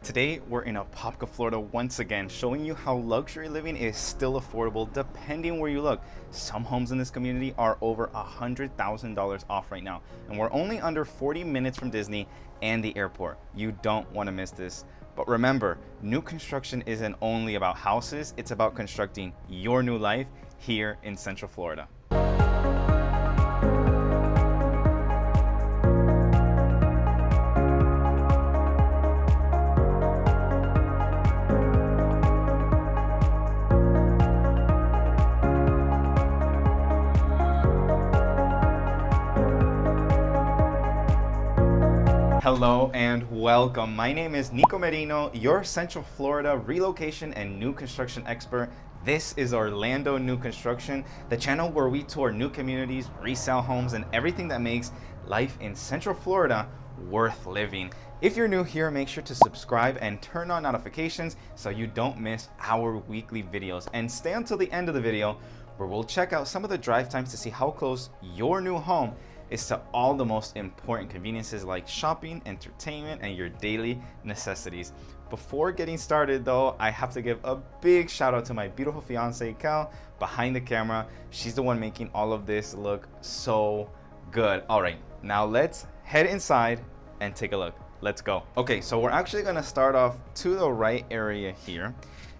Today, we're in Apopka, Florida once again, showing you how luxury living is still affordable depending where you look. Some homes in this community are over $100,000 off right now, and we're only under 40 minutes from Disney and the airport. You don't want to miss this. But remember, new construction isn't only about houses, it's about constructing your new life here in Central Florida. Hello and welcome. My name is Nico Merino, your Central Florida relocation and new construction expert. This is Orlando New Construction, the channel where we tour new communities, resale homes, and everything that makes life in Central Florida worth living. If you're new here, make sure to subscribe and turn on notifications so you don't miss our weekly videos. And stay until the end of the video where we'll check out some of the drive times to see how close your new home is to all the most important conveniences like shopping, entertainment, and your daily necessities. Before getting started though, I have to give a big shout out to my beautiful fiance, Cal, behind the camera. She's the one making all of this look so good. All right, now let's head inside and take a look. Let's go. Okay, so we're actually gonna start off to the right area here.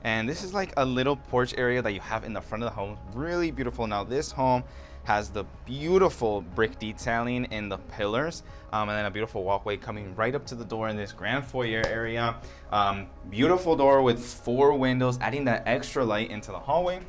And this is like a little porch area that you have in the front of the home. Really beautiful. Now this home has the beautiful brick detailing in the pillars, and then a beautiful walkway coming right up to the door in this grand foyer area. Beautiful door with 4 windows, adding that extra light into the hallway.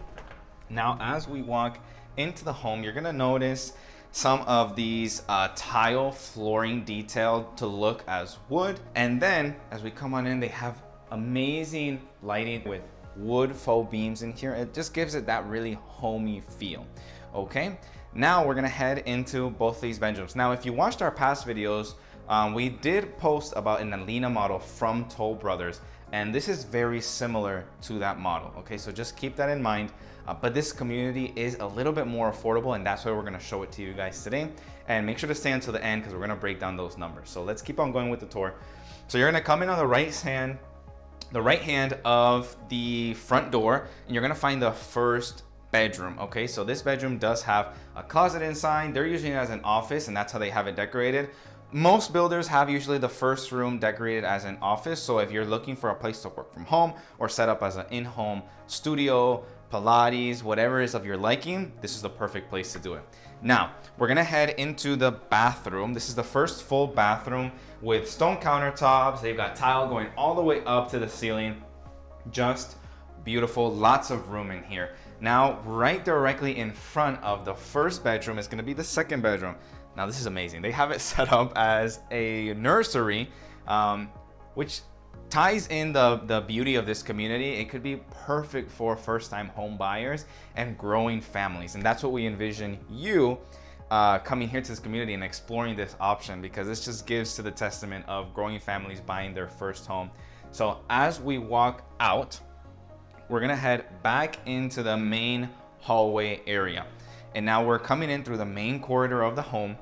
Now, as we walk into the home, you're gonna notice some of these tile flooring detailed to look as wood. And then as we come on in, they have amazing lighting with wood faux beams in here. It just gives it that really homey feel. Okay, now we're gonna head into both these bedrooms. Now, if you watched our past videos, we did post about an Alina model from Toll Brothers, and this is very similar to that model. Okay, so just keep that in mind. But this community is a little bit more affordable, and that's why we're gonna show it to you guys today. And make sure to stay until the end because we're gonna break down those numbers. So let's keep on going with the tour. So you're gonna come in on the right hand of the front door, and you're gonna find the first bedroom. Okay, so this bedroom does have a closet inside. They're using it as an office, and that's how they have it decorated. Most builders have usually the first room decorated as an office. So if you're looking for a place to work from home or set up as an in-home studio, Pilates, whatever is of your liking, this is the perfect place to do it. Now, we're gonna head into the bathroom. This is the first full bathroom with stone countertops. They've got tile going all the way up to the ceiling. Just beautiful, lots of room in here. Now, right directly in front of the first bedroom is gonna be the second bedroom. Now, this is amazing. They have it set up as a nursery, which ties in the beauty of this community. It could be perfect for first-time home buyers and growing families. And that's what we envision you coming here to this community and exploring this option, because this just gives to the testament of growing families buying their first home. So as we walk out, we're gonna head back into the main hallway area. And now we're coming in through the main corridor of the home.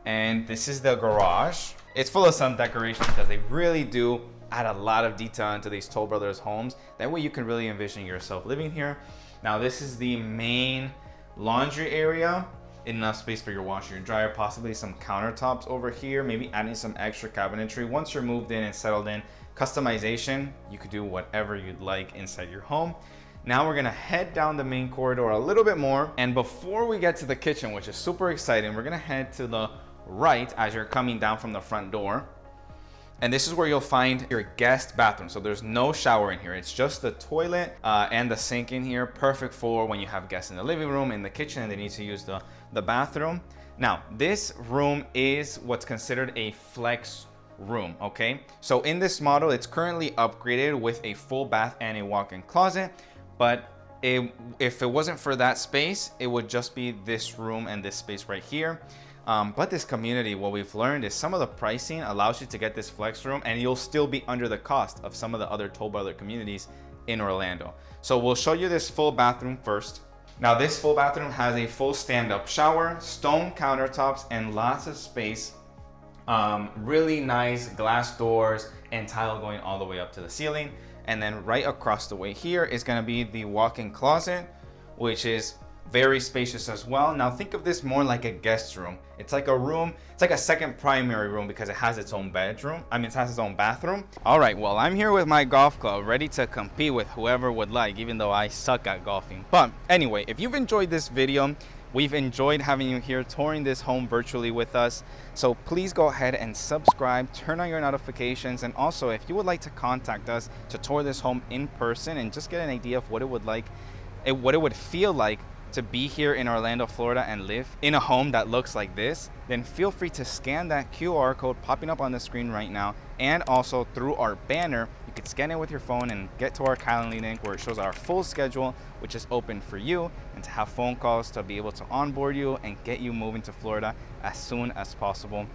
And this is the garage. It's full of some decoration because they really do add a lot of detail into these Toll Brothers homes. That way you can really envision yourself living here. Now this is the main laundry area. Enough space for your washer and dryer, possibly some countertops over here, maybe adding some extra cabinetry. Once you're moved in and settled in, customization, you could do whatever you'd like inside your home. Now we're gonna head down the main corridor a little bit more. And before we get to the kitchen, which is super exciting, we're gonna head to the right as you're coming down from the front door. And this is where you'll find your guest bathroom. So there's no shower in here. It's just the toilet and the sink in here. Perfect for when you have guests in the living room, in the kitchen, and they need to use the bathroom. Now, this room is what's considered a flex room, okay? So in this model, it's currently upgraded with a full bath and a walk-in closet. But if it wasn't for that space, it would just be this room and this space right here. But this community, what we've learned is some of the pricing allows you to get this flex room and you'll still be under the cost of some of the other Toll Brother communities in Orlando. So we'll show you this full bathroom first. Now this full bathroom has a full stand-up shower, stone countertops, and lots of space Really nice glass doors and tile going all the way up to the ceiling. And then right across the way here is going to be the walk-in closet, which is very spacious as well. Now think of this more like a guest room. It's like a room, it's like a second primary room because it has its own bedroom. I mean, it has its own bathroom. All right, well, I'm here with my golf club ready to compete with whoever would like, even though I suck at golfing. But anyway, if you've enjoyed this video, we've enjoyed having you here touring this home virtually with us. So please go ahead and subscribe, turn on your notifications, and also if you would like to contact us to tour this home in person and just get an idea of what it would feel like to be here in Orlando, Florida and live in a home that looks like this, then feel free to scan that QR code popping up on the screen right now. And also through our banner, you could scan it with your phone and get to our Calendly link where it shows our full schedule, which is open for you, and to have phone calls to be able to onboard you and get you moving to Florida as soon as possible,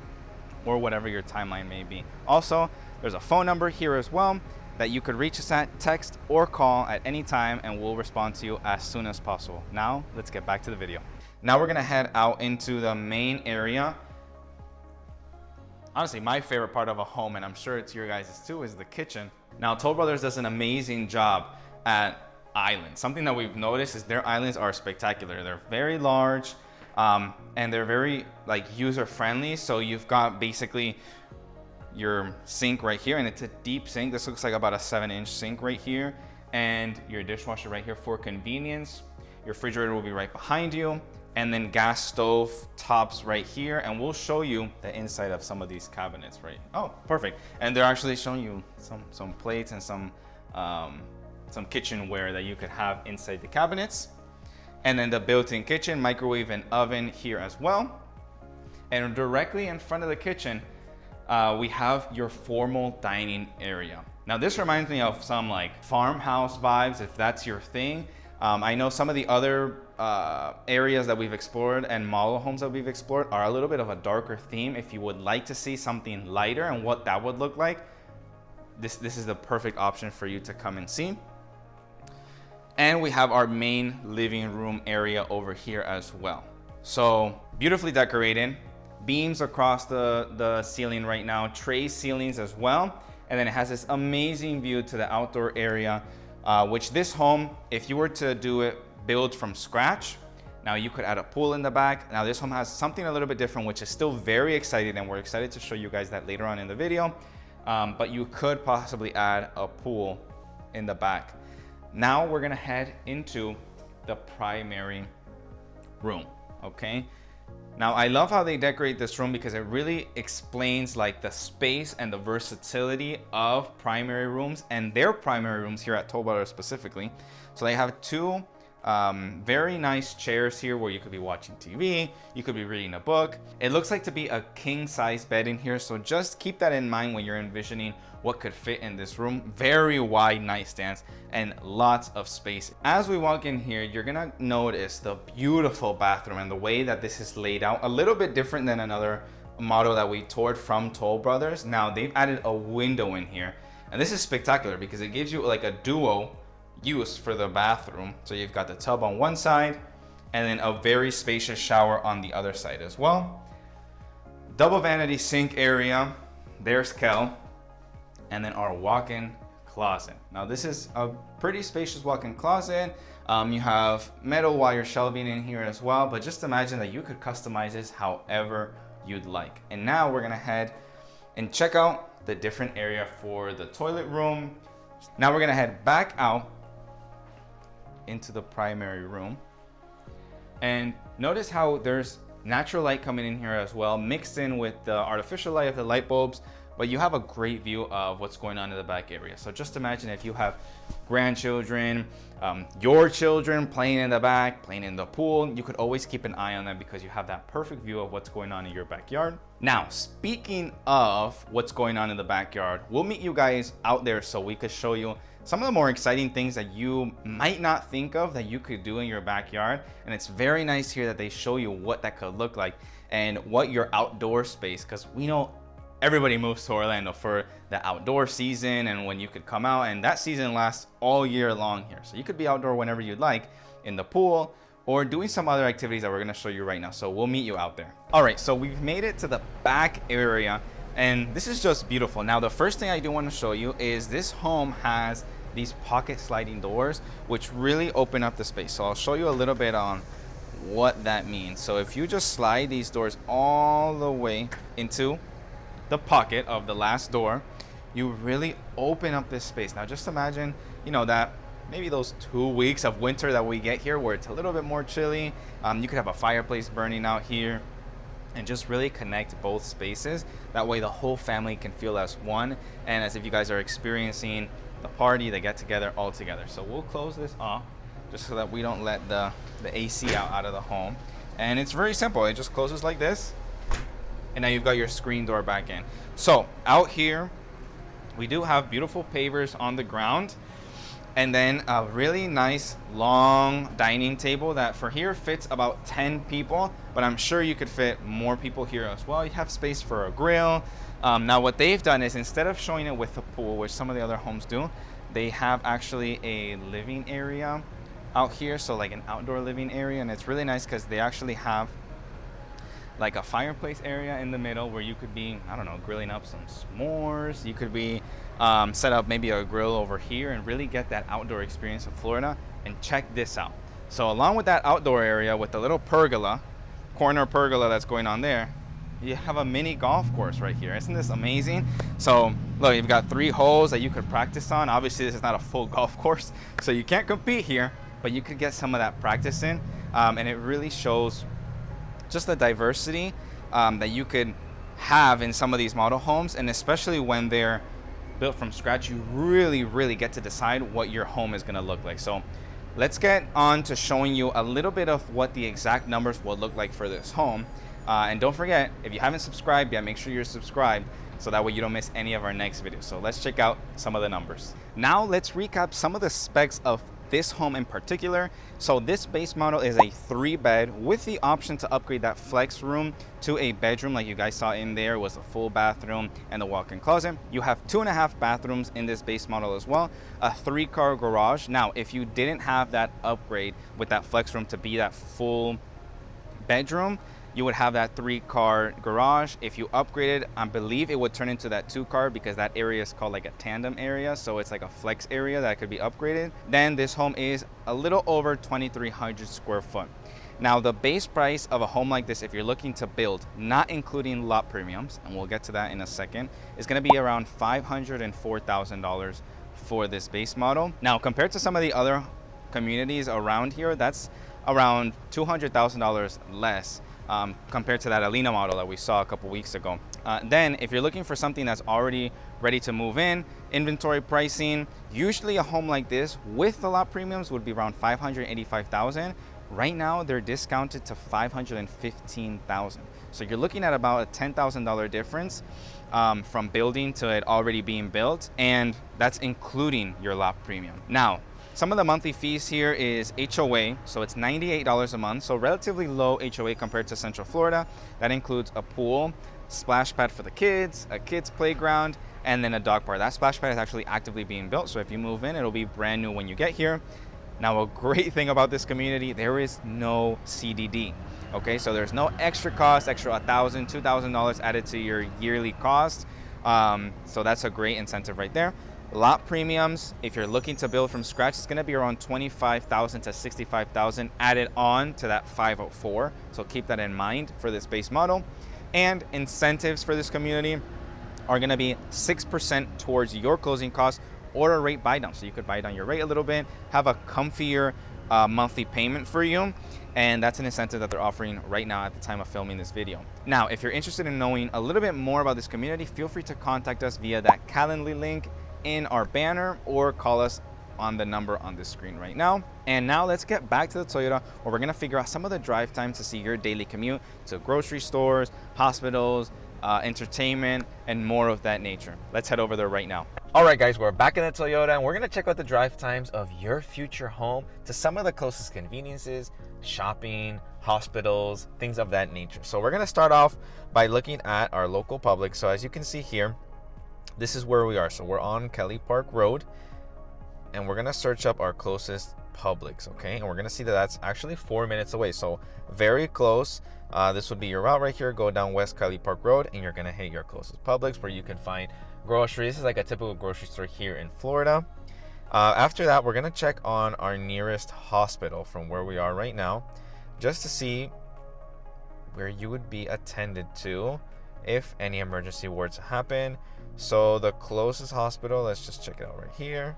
or whatever your timeline may be. Also, there's a phone number here as well that you could reach us at, text or call at any time, and we'll respond to you as soon as possible. Now, let's get back to the video. Now we're gonna head out into the main area. Honestly, my favorite part of a home, and I'm sure it's your guys' too, is the kitchen. Now, Toll Brothers does an amazing job at islands. Something that we've noticed is their islands are spectacular. They're very large, and they're very like user-friendly. So you've got basically your sink right here, and it's a deep sink. This looks like about a 7-inch sink right here, and your dishwasher right here for convenience. Your refrigerator will be right behind you, and then gas stove tops right here, and we'll show you the inside of some of these cabinets, right? Oh, perfect. And they're actually showing you some plates and some kitchenware that you could have inside the cabinets. And then the built-in kitchen, microwave and oven here as well. And directly in front of the kitchen, we have your formal dining area. Now this reminds me of some like farmhouse vibes, if that's your thing. I know some of the other areas that we've explored and model homes that we've explored are a little bit of a darker theme. If you would like to see something lighter and what that would look like, this is the perfect option for you to come and see. And we have our main living room area over here as well. So beautifully decorated. Beams across the ceiling right now, tray ceilings as well. And then it has this amazing view to the outdoor area, which this home, if you were to do it build from scratch, now you could add a pool in the back. Now this home has something a little bit different, which is still very exciting, and we're excited to show you guys that later on in the video. But you could possibly add a pool in the back. Now we're gonna head into the primary room, okay? Now, I love how they decorate this room because it really explains like the space and the versatility of primary rooms and their primary rooms here at Toll Brothers specifically. So they have two very nice chairs here where you could be watching TV, you could be reading a book. It looks like to be a king-size bed in here, so just keep that in mind when you're envisioning what could fit in this room. Very wide nightstands and lots of space. As we walk in here, you're gonna notice the beautiful bathroom and the way that this is laid out. A little bit different than another model that we toured from Toll Brothers. Now they've added a window in here, and this is spectacular because it gives you like a duo use for the bathroom. So you've got the tub on one side and then a very spacious shower on the other side as well. Double vanity sink area. There's Kel. And then our walk-in closet. Now this is a pretty spacious walk-in closet. You have metal wire shelving in here as well, but just imagine that you could customize this however you'd like. And now we're gonna head and check out the different area for the toilet room. Now we're gonna head back out into the primary room, and notice how there's natural light coming in here as well, mixed in with the artificial light of the light bulbs, but you have a great view of what's going on in the back area. So just imagine if you have grandchildren, your children playing in the back, playing in the pool, you could always keep an eye on them because you have that perfect view of what's going on in your backyard. Now, speaking of what's going on in the backyard, we'll meet you guys out there so we could show you some of the more exciting things that you might not think of that you could do in your backyard. And it's very nice here that they show you what that could look like and what your outdoor space, because we know everybody moves to Orlando for the outdoor season and when you could come out, and that season lasts all year long here. So you could be outdoor whenever you'd like, in the pool or doing some other activities that we're gonna show you right now. So we'll meet you out there. All right, so we've made it to the back area, and this is just beautiful. Now, the first thing I do want to show you is this home has these pocket sliding doors, which really open up the space. So I'll show you a little bit on what that means. So if you just slide these doors all the way into the pocket of the last door, you really open up this space. Now just imagine, you know, that maybe those 2 weeks of winter that we get here where it's a little bit more chilly. You could have a fireplace burning out here and just really connect both spaces. That way the whole family can feel as one, and as if you guys are experiencing the party, the get together all together. So we'll close this off just so that we don't let the AC out of the home. And it's very simple. It just closes like this, and now you've got your screen door back in. So out here, we do have beautiful pavers on the ground, and then a really nice long dining table that for here fits about 10 people, but I'm sure you could fit more people here as well. You have space for a grill. Now what they've done is, instead of showing it with a pool, which some of the other homes do, they have actually a living area out here, so like an outdoor living area, and it's really nice because they actually have like a fireplace area in the middle where you could be, I don't know, grilling up some s'mores. You could be set up maybe a grill over here and really get that outdoor experience of Florida. And check this out. So along with that outdoor area with the little pergola, corner pergola that's going on there, you have a mini golf course right here. Isn't this amazing? So look, you've got 3 holes that you could practice on. Obviously this is not a full golf course, so you can't compete here, but you could get some of that practice in. And it really shows just the diversity that you could have in some of these model homes, and especially when they're built from scratch, you really get to decide what your home is going to look like. So let's get on to showing you a little bit of what the exact numbers will look like for this home. And don't forget, if you haven't subscribed yet, make sure you're subscribed so that way you don't miss any of our next videos. So let's check out some of the numbers. Now let's recap some of the specs of this home in particular. So this base model is a 3-bed with the option to upgrade that flex room to a bedroom, like you guys saw in there was a full bathroom and a walk-in closet. You have 2.5 bathrooms in this base model as well, a 3-car garage. Now if you didn't have that upgrade with that flex room to be that full bedroom, you would have that 3-car garage. If you upgraded, I believe it would turn into that 2-car, because that area is called like a tandem area, so it's like a flex area that could be upgraded. Then this home is a little over 2,300 square foot. Now the base price of a home like this, if you're looking to build, not including lot premiums, and we'll get to that in a second, is going to be around $504,000 for this base model. Now compared to some of the other communities around here, that's around $200,000 less compared to that Alina model that we saw a couple weeks ago. Then if you're looking for something that's already ready to move in, inventory pricing, usually a home like this with the lot premiums would be around $585,000. Right now they're discounted to $515,000. So you're looking at about a $10,000 difference from building to it already being built, and that's including your lot premium. Now some of the monthly fees here is HOA, so it's $98 a month, so relatively low HOA compared to Central Florida. That includes a pool, splash pad for the kids, a kids playground, and then a dog park. That splash pad is actually actively being built, so if you move in, it'll be brand new when you get here. Now a great thing about this community, there is no CDD. Okay, so there's no extra cost, extra $1,000, $2,000 added to your yearly cost. So that's a great incentive right there. Lot premiums, if you're looking to build from scratch, it's going to be around $25,000 to $65,000 added on to that 504. So keep that in mind for this base model. And incentives for this community are going to be 6% towards your closing costs or a rate buy down. So you could buy down your rate a little bit, have a comfier monthly payment for you. And that's an incentive that they're offering right now at the time of filming this video. Now, if you're interested in knowing a little bit more about this community, feel free to contact us via that Calendly link in our banner or call us on the number on the screen right now. And now let's get back to the Toyota, where we're gonna figure out some of the drive times to see your daily commute to grocery stores, hospitals, entertainment, and more of that nature. Let's head over there right now. All right, guys, we're back in the Toyota, and we're gonna check out the drive times of your future home to some of the closest conveniences, shopping, hospitals, things of that nature. So we're gonna start off by looking at our local Publix. So as you can see here, this is where we are. So we're on Kelly Park Road. and we're gonna search up our closest Publix, okay? And we're gonna see that that's actually 4 minutes away, so very close. This would be your route right here. Go down West Kylie Park Road, and you're gonna hit your closest Publix where you can find groceries. This is like a typical grocery store here in Florida. After that, we're gonna check on our nearest hospital from where we are right now, just to see where you would be attended to if any emergency were to happen. So the closest hospital, let's just check it out right here.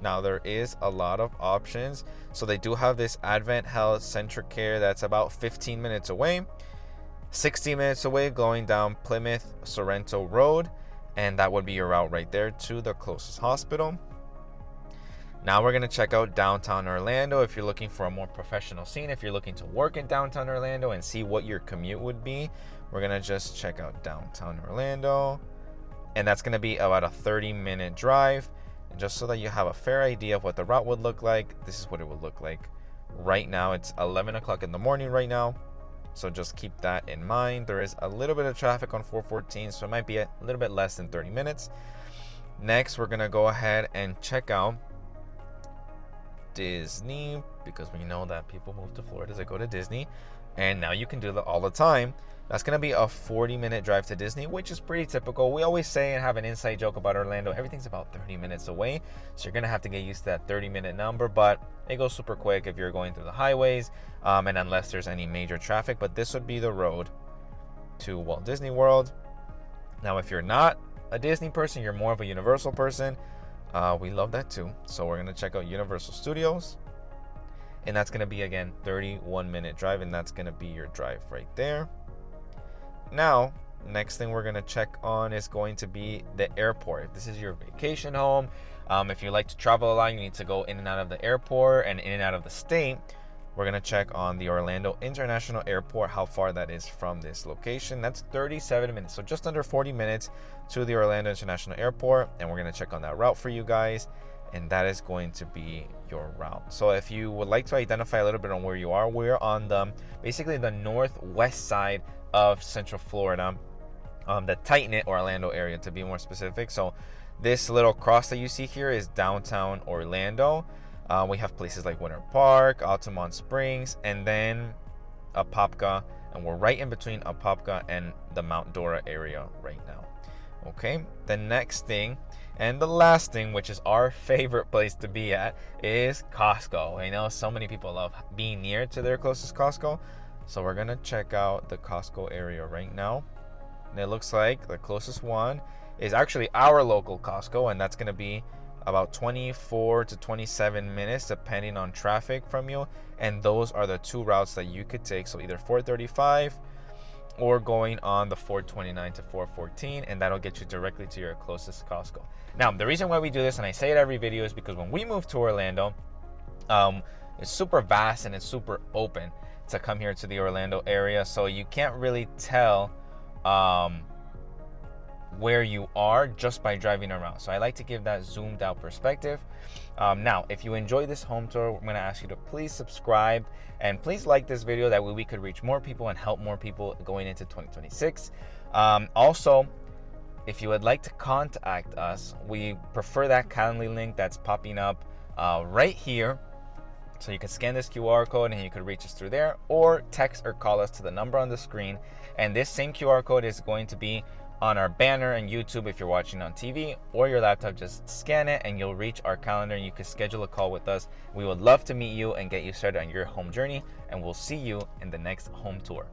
Now there is a lot of options. So they do have this Advent Health Centric Care that's about 15 minutes away, 60 minutes away going down Plymouth Sorrento Road, and that would be your route right there to the closest hospital. Now we're gonna check out downtown Orlando. If you're looking for a more professional scene, if you're looking to work in downtown Orlando and see what your commute would be, we're gonna just check out downtown Orlando, and that's gonna be about a 30-minute drive. And just so that you have a fair idea of what the route would look like, this is what it would look like right now. It's 11 o'clock in the morning right now, so just keep that in mind. There is a little bit of traffic on 414, so it might be a little bit less than 30 minutes. Next, we're gonna go ahead and check out Disney, because we know that people move to Florida to go to Disney, and now you can do that all the time. That's gonna be a 40-minute drive to Disney, which is pretty typical. We always say and have an inside joke about Orlando, everything's about 30 minutes away, so you're gonna have to get used to that 30-minute number, but it goes super quick if you're going through the highways, and unless there's any major traffic. But this would be the road to Walt Disney World. Now if you're not a Disney person, you're more of a Universal person, we love that too. So we're gonna check out Universal Studios, and that's gonna be, again, 31-minute drive, and that's gonna be your drive right there. Now, next thing we're gonna check on is going to be the airport. If this is your vacation home, if you like to travel a lot, you need to go in and out of the airport and in and out of the state, we're gonna check on the Orlando International Airport, how far that is from this location. That's 37 minutes, so just under 40 minutes to the Orlando International Airport, and we're gonna check on that route for you guys, and that is going to be your route. So if you would like to identify a little bit on where you are, we're on the basically the northwest side of Central Florida, the tight-knit Orlando area to be more specific. So this little cross that you see here is downtown Orlando. We have places like Winter Park, Altamont Springs, and then Apopka, and we're right in between Apopka and the Mount Dora area right now. Okay, the next thing and the last thing, which is our favorite place to be at, is Costco. I know so many people love being near to their closest Costco, so we're gonna check out the Costco area right now, and it looks like the closest one is actually our local Costco, and that's gonna be about 24 to 27 minutes depending on traffic from you, and those are the two routes that you could take. So either 435 or going on the 429 to 414, and that'll get you directly to your closest Costco. Now, the reason why we do this, and I say it every video, is because when we moved to Orlando, it's super vast and it's super open to come here to the Orlando area, so you can't really tell where you are just by driving around. So I like to give that zoomed out perspective. Now, if you enjoy this home tour, I'm going to ask you to please subscribe and please like this video. That way we could reach more people and help more people going into 2026. Also, if you would like to contact us, we prefer that Calendly link that's popping up right here. So you can scan this QR code and you can reach us through there, or text or call us to the number on the screen. And this same QR code is going to be on our banner and YouTube if you're watching on TV or your laptop. Just scan it and you'll reach our calendar and you can schedule a call with us. We would love to meet you and get you started on your home journey, and we'll see you in the next home tour.